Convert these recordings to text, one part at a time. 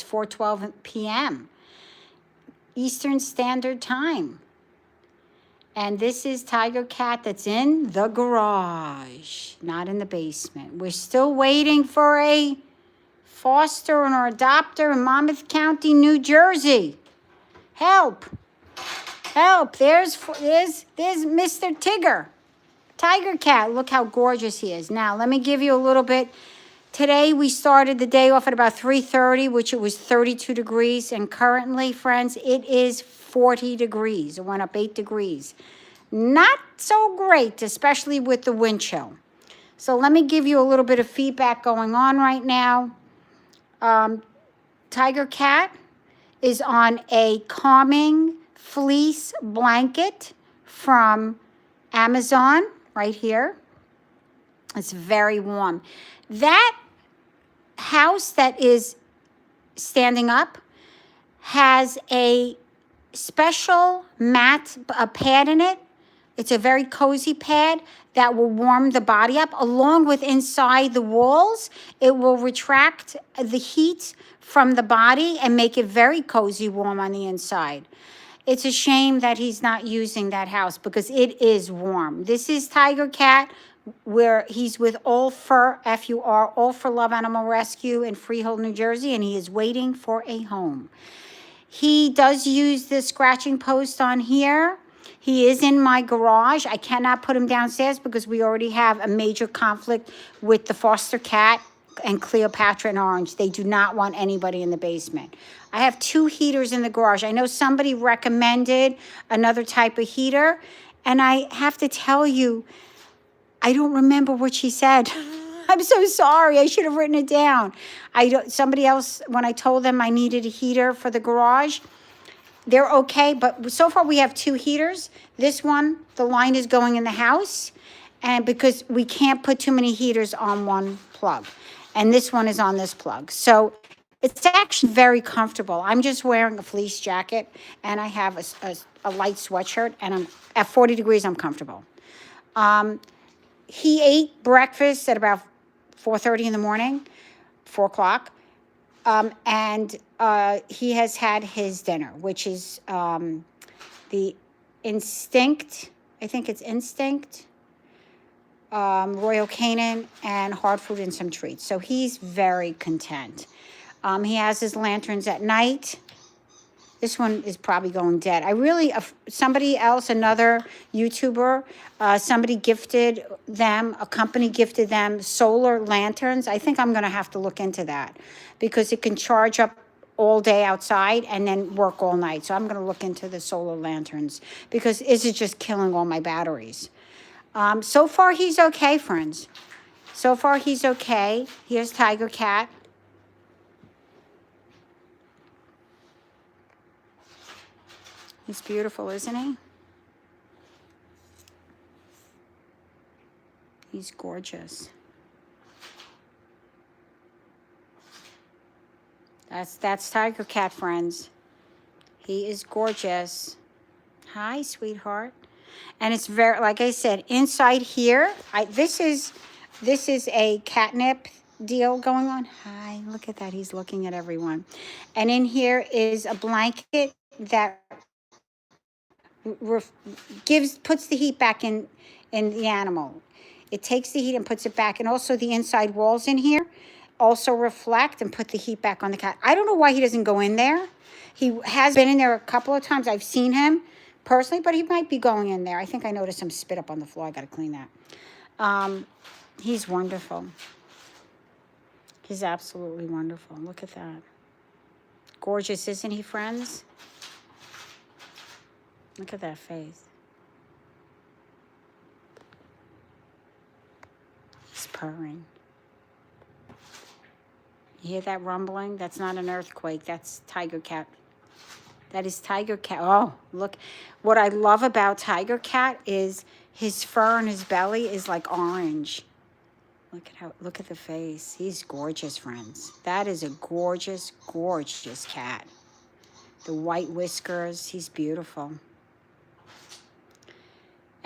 4:12 p.m. Eastern Standard Time. And this is Tiger Cat that's in the garage, not in the basement. We're still waiting for a foster or adopter in Monmouth County, New Jersey. Help. Help. There's Mr. Tigger. Tiger Cat. Look how gorgeous he is. Now, let me give you a little bit. Today, we started the day off at about 3:30, which it was 32 degrees. And currently, friends, it is 40 degrees. It went up 8 degrees. Not so great, especially with the wind chill. So let me give you a little bit of feedback going on right now. Tiger Cat is on a calming fleece blanket from Amazon right here. It's very warm. That house that is standing up has a special mat, a pad in it. It's a very cozy pad that will warm the body up. Along with inside the walls, it will retract the heat from the body and make it very cozy warm on the inside. It's a shame that he's not using that house because it is warm. This is Tiger Cat, where he's with All Fur, F-U-R, All for Love Animal Rescue in Freehold, New Jersey, and he is waiting for a home. He does use the scratching post on here. He is in my garage. I cannot put him downstairs because we already have a major conflict with the foster cat and Cleopatra and Orange. They do not want anybody in the basement. I have 2 heaters in the garage. I know somebody recommended another type of heater, and I have to tell you, I don't remember what she said. I'm so sorry. I should have written it down. Somebody else, when I told them I needed a heater for the garage, they're okay, but so far we have 2 heaters. This one, the line is going in the house, and because we can't put too many heaters on one plug. And this one is on this plug. So it's actually very comfortable. I'm just wearing a fleece jacket, and I have a light sweatshirt, and I'm at 40 degrees, I'm comfortable. He ate breakfast at about 4:30 in the morning, 4 o'clock. And he has had his dinner, which is the Instinct, I think it's Instinct, Royal Canin, and hard food and some treats. So he's very content. He has his lanterns at night. This one is probably going dead. Somebody else, another YouTuber, somebody gifted them, a company gifted them solar lanterns. I think I'm going to have to look into that because it can charge up all day outside and then work all night. So I'm going to look into the solar lanterns because this is just killing all my batteries. So far, he's okay, friends. So far, he's okay. Here's Tiger Cat. He's beautiful, isn't he? He's gorgeous. That's Tiger Cat, friends. He is gorgeous. Hi, sweetheart. And it's very, like I said, inside here, this is a catnip deal going on. Hi, look at that. He's looking at everyone. And in here is a blanket that puts the heat back in the animal. It takes the heat and puts it back, and also the inside walls in here also reflect and put the heat back on the cat. I don't know why he doesn't go in there. He has been in there a couple of times. I've seen him personally, but he might be going in there. I think I noticed some spit up on the floor. I got to clean that. He's wonderful. He's absolutely wonderful. Look at that. Gorgeous, isn't he, friends? Look at that face. He's purring. You hear that rumbling? That's not an earthquake. That's Tiger Cat. That is Tiger Cat. Oh, look. What I love about Tiger Cat is his fur and his belly is like orange. Look at the face. He's gorgeous, friends. That is a gorgeous, gorgeous cat. The white whiskers. He's beautiful.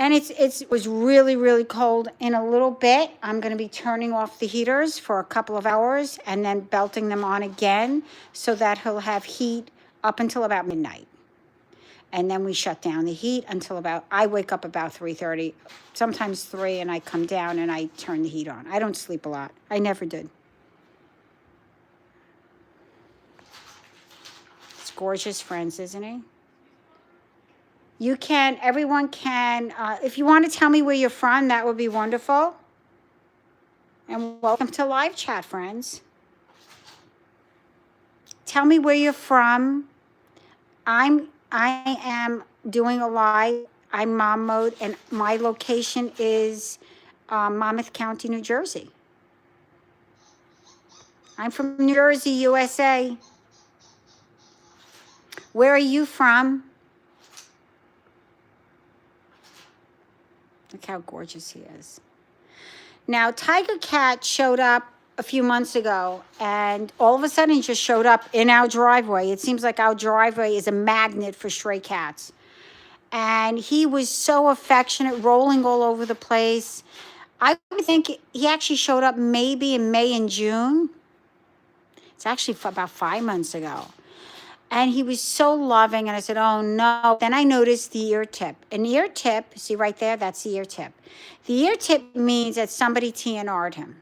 And it was really, really cold. In a little bit, I'm going to be turning off the heaters for a couple of hours and then belting them on again so that he'll have heat up until about midnight. And then we shut down the heat until about, I wake up about 3:30, sometimes 3, and I come down and I turn the heat on. I don't sleep a lot. I never did. It's gorgeous, friends, isn't he? You can, everyone can, if you want to tell me where you're from, that would be wonderful. And welcome to live chat, friends. Tell me where you're from. I am doing a live. I'm mom mode, and my location is Monmouth County, New Jersey. I'm from New Jersey, USA. Where are you from? Look how gorgeous he is. Now, Tiger Cat showed up a few months ago, and all of a sudden he just showed up in our driveway. It seems like our driveway is a magnet for stray cats. And he was so affectionate, rolling all over the place. I would think he actually showed up maybe in May and June. It's actually about 5 months ago. And he was so loving, and I said, oh no. Then I noticed the ear tip. An ear tip, see right there, that's the ear tip. The ear tip means that somebody TNR'd him.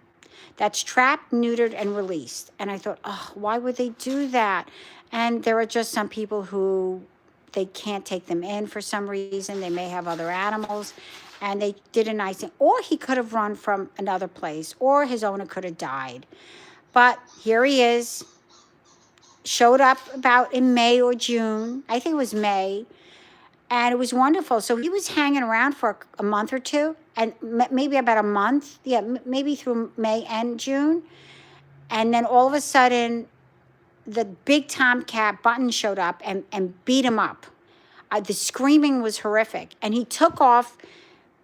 That's trapped, neutered, and released. And I thought, oh, why would they do that? And there are just some people who, they can't take them in for some reason. They may have other animals, and they did a nice thing. Or he could have run from another place, or his owner could have died. But here he is. Showed up about in May or June. I think it was May. And it was wonderful. So he was hanging around for a month or two, and maybe about a month. Yeah, maybe through May and June. And then all of a sudden, the big tomcat Button showed up and beat him up. The screaming was horrific. And he took off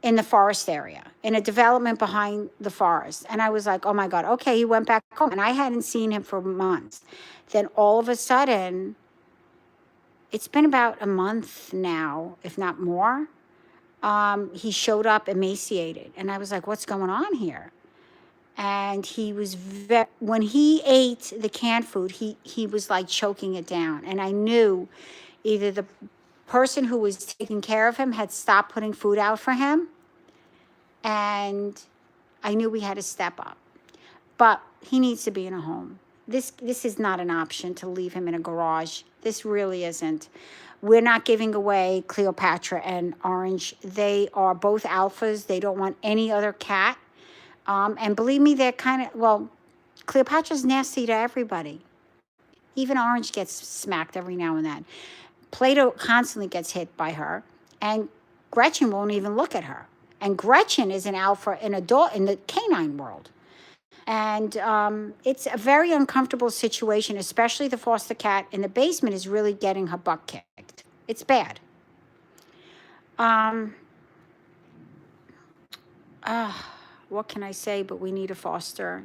in the forest area, in a development behind the forest. And I was like, oh my God, okay, he went back home. And I hadn't seen him for months. Then all of a sudden, it's been about a month now, if not more, he showed up emaciated. And I was like, what's going on here? And he was, when he ate the canned food, he was like choking it down. And I knew either the person who was taking care of him had stopped putting food out for him, and I knew we had to step up. But he needs to be in a home. This is not an option to leave him in a garage. This really isn't. We're not giving away Cleopatra and Orange. They are both alphas. They don't want any other cat. And believe me, they're kind of, well, Cleopatra's nasty to everybody. Even Orange gets smacked every now and then. Plato constantly gets hit by her, and Gretchen won't even look at her. And Gretchen is an alpha in the canine world. And it's a very uncomfortable situation, especially the foster cat in the basement is really getting her butt kicked. It's bad. What can I say? But we need a foster.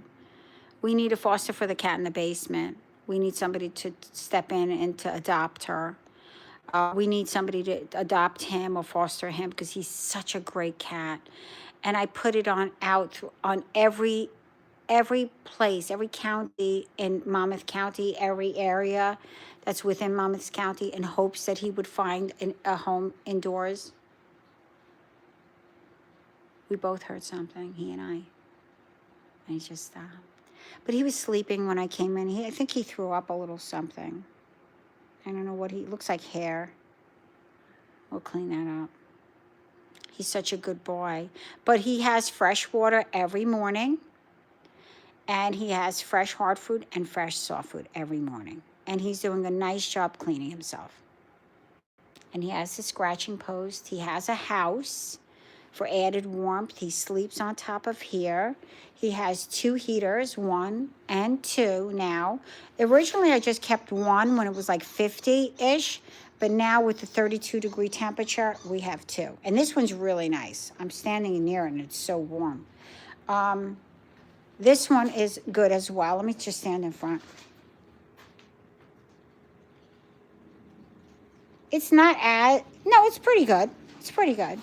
We need a foster for the cat in the basement. We need somebody to step in and to adopt her. We need somebody to adopt him or foster him because he's such a great cat. And I put it on every place, every county in Monmouth County, every area that's within Monmouth County, in hopes that he would find a home indoors. We both heard something, he and I. And he just stopped. But he was sleeping when I came in. I think he threw up a little something. I don't know what looks like hair. We'll clean that up. He's such a good boy. But he has fresh water every morning. And he has fresh hard food and fresh soft food every morning. And he's doing a nice job cleaning himself. And he has a scratching post. He has a house for added warmth. He sleeps on top of here. He has 2 heaters, 1 and 2 now. Originally, I just kept 1 when it was like 50-ish. But now with the 32-degree temperature, we have 2. And this one's really nice. I'm standing near it, and it's so warm. This one is good as well. Let me just stand in front. It's not as, no, it's pretty good. It's pretty good.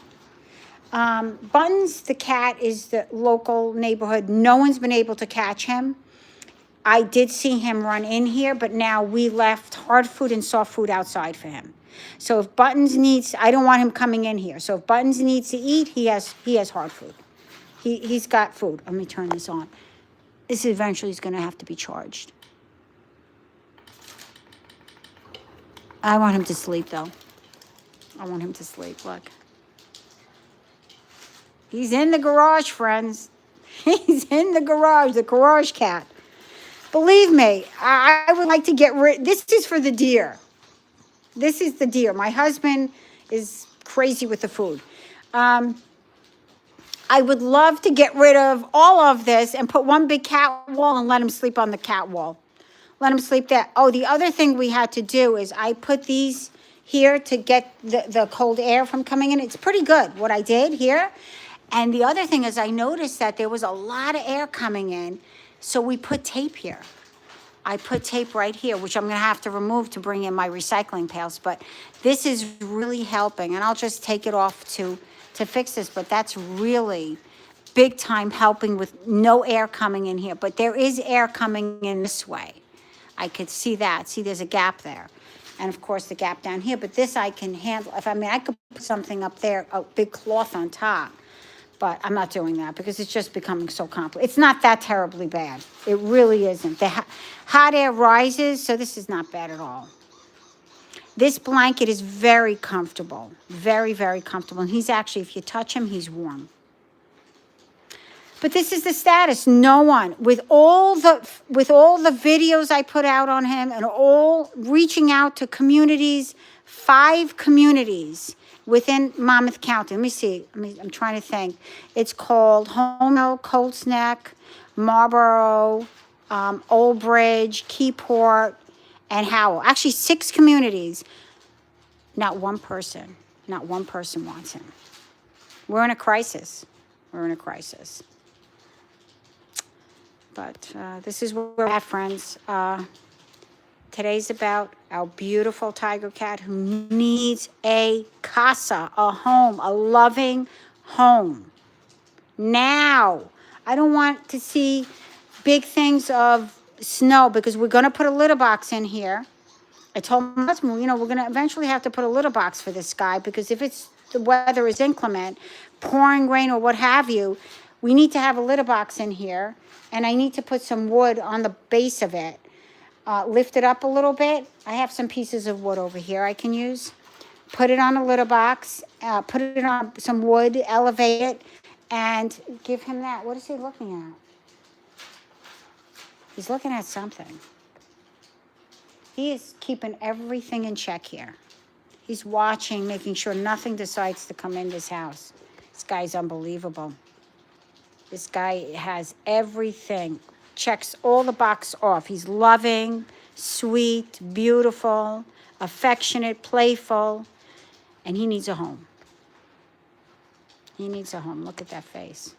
Buttons, the cat, is the local neighborhood. No one's been able to catch him. I did see him run in here, but now we left hard food and soft food outside for him. So if Buttons needs, I don't want him coming in here. So if Buttons needs to eat, he has hard food. He's got food. Let me turn this on. This eventually is going to have to be charged. I want him to sleep, though. I want him to sleep. Look. He's in the garage, friends. He's in the garage cat. Believe me, I would like to get rid. This is for the deer. This is the deer. My husband is crazy with the food. I would love to get rid of all of this and put one big cat wall and let him sleep on the cat wall. Let him sleep there. Oh, the other thing we had to do is I put these here to get the cold air from coming in. It's pretty good what I did here. And the other thing is I noticed that there was a lot of air coming in, so we put tape here. I put tape right here, which I'm going to have to remove to bring in my recycling pails. But this is really helping, and I'll just take it off to fix this. But that's really big time helping with no air coming in here. But there is air coming in this way. I could see that. See, there's a gap there. And of course, the gap down here. But this I can handle. I could put something up there, a big cloth on top. But I'm not doing that because it's just becoming so complicated. It's not that terribly bad. It really isn't. The hot air rises, so this is not bad at all. This blanket is very comfortable. Very, very comfortable. And he's actually, if you touch him, he's warm. But this is the status. No one, with all the videos I put out on him and all reaching out to communities, 5 communities within Monmouth County. Let me see. I'm trying to think. It's called Homehill, Colts Neck, Marlboro, Old Bridge, Keyport, and Howell. Actually, 6 communities. Not one person wants him. We're in a crisis. But this is where we're at, friends. Today's about our beautiful tiger cat who needs a casa, a home, a loving home. Now, I don't want to see big things of snow because we're going to put a litter box in here. I told my husband, we're going to eventually have to put a litter box for this guy because if the weather is inclement, pouring rain or what have you, we need to have a litter box in here. And I need to put some wood on the base of it. Lift it up a little bit. I have some pieces of wood over here I can use. Put it on a litter box. Put it on some wood. Elevate it. And give him that. What is he looking at? He's looking at something. He is keeping everything in check here. He's watching, making sure nothing decides to come in this house. This guy's unbelievable. This guy has everything, checks all the boxes off. He's loving, sweet, beautiful, affectionate, playful, and he needs a home. He needs a home. Look at that face.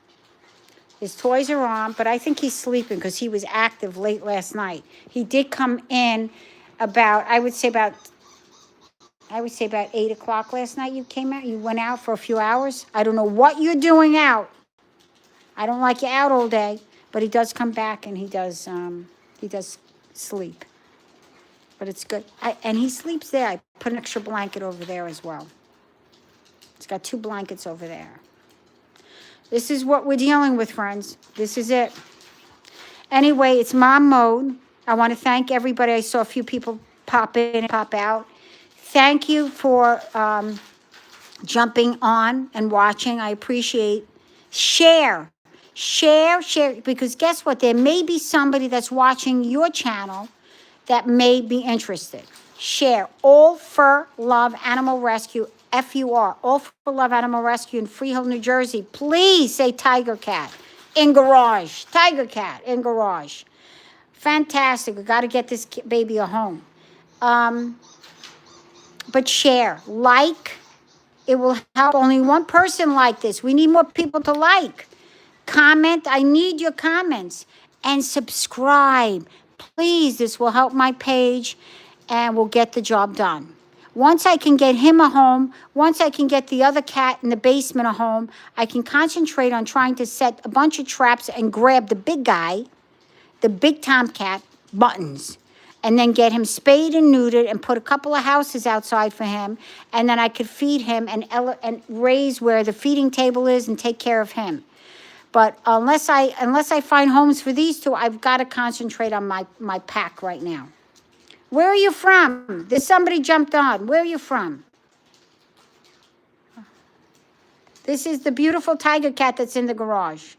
His toys are on, but I think he's sleeping because he was active late last night. He did come in about, I would say about 8 o'clock last night. You came out, you went out for a few hours. I don't know what you're doing out. I don't like you out all day, but he does come back and he does sleep. But it's good. And he sleeps there. I put an extra blanket over there as well. It's got 2 blankets over there. This is what we're dealing with, friends. This is it. Anyway, it's mom mode. I want to thank everybody. I saw a few people pop in and pop out. Thank you for jumping on and watching. I appreciate. Share, because guess what? There may be somebody that's watching your channel that may be interested. Share. All for Love Animal Rescue, FUR, All for Love Animal Rescue in Freehold, New Jersey. Please say Tiger Cat in garage. Tiger Cat in garage. Fantastic. We got to get this baby a home. But share. Like. It will help only one person like this. We need more people to like. Comment. I need your comments. And subscribe. Please, this will help my page and we'll get the job done. Once I can get him a home, once I can get the other cat in the basement a home, I can concentrate on trying to set a bunch of traps and grab the big guy, the big tomcat, Buttons, and then get him spayed and neutered and put a couple of houses outside for him, and then I could feed him and raise where the feeding table is and take care of him. But unless I find homes for these two, I've got to concentrate on my pack right now. Where are you from? There's somebody jumped on. Where are you from? This is the beautiful tiger cat that's in the garage.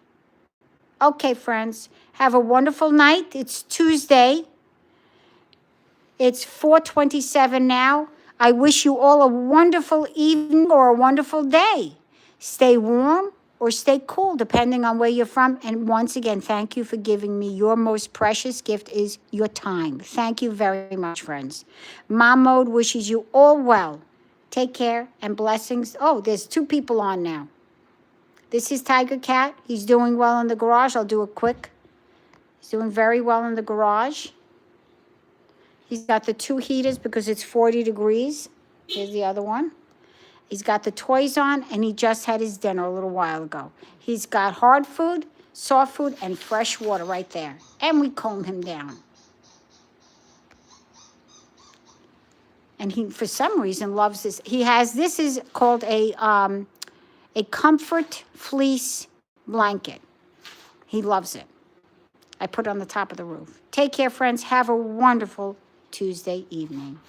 Okay, friends, have a wonderful night. It's Tuesday. It's 4:27 now. I wish you all a wonderful evening or a wonderful day. Stay warm or stay cool, depending on where you're from. And once again, thank you for giving me your most precious gift is your time. Thank you very much, friends. Mom Mode wishes you all well. Take care and blessings. Oh, there's 2 people on now. This is Tiger Cat. He's doing well in the garage. I'll do it quick. He's doing very well in the garage. He's got the 2 heaters because it's 40 degrees. Here's the other one. He's got the toys on, and he just had his dinner a little while ago. He's got hard food, soft food, and fresh water right there. And we comb him down. And he, for some reason, loves this. He has, this is called a comfort fleece blanket. He loves it. I put it on the top of the roof. Take care, friends. Have a wonderful Tuesday evening.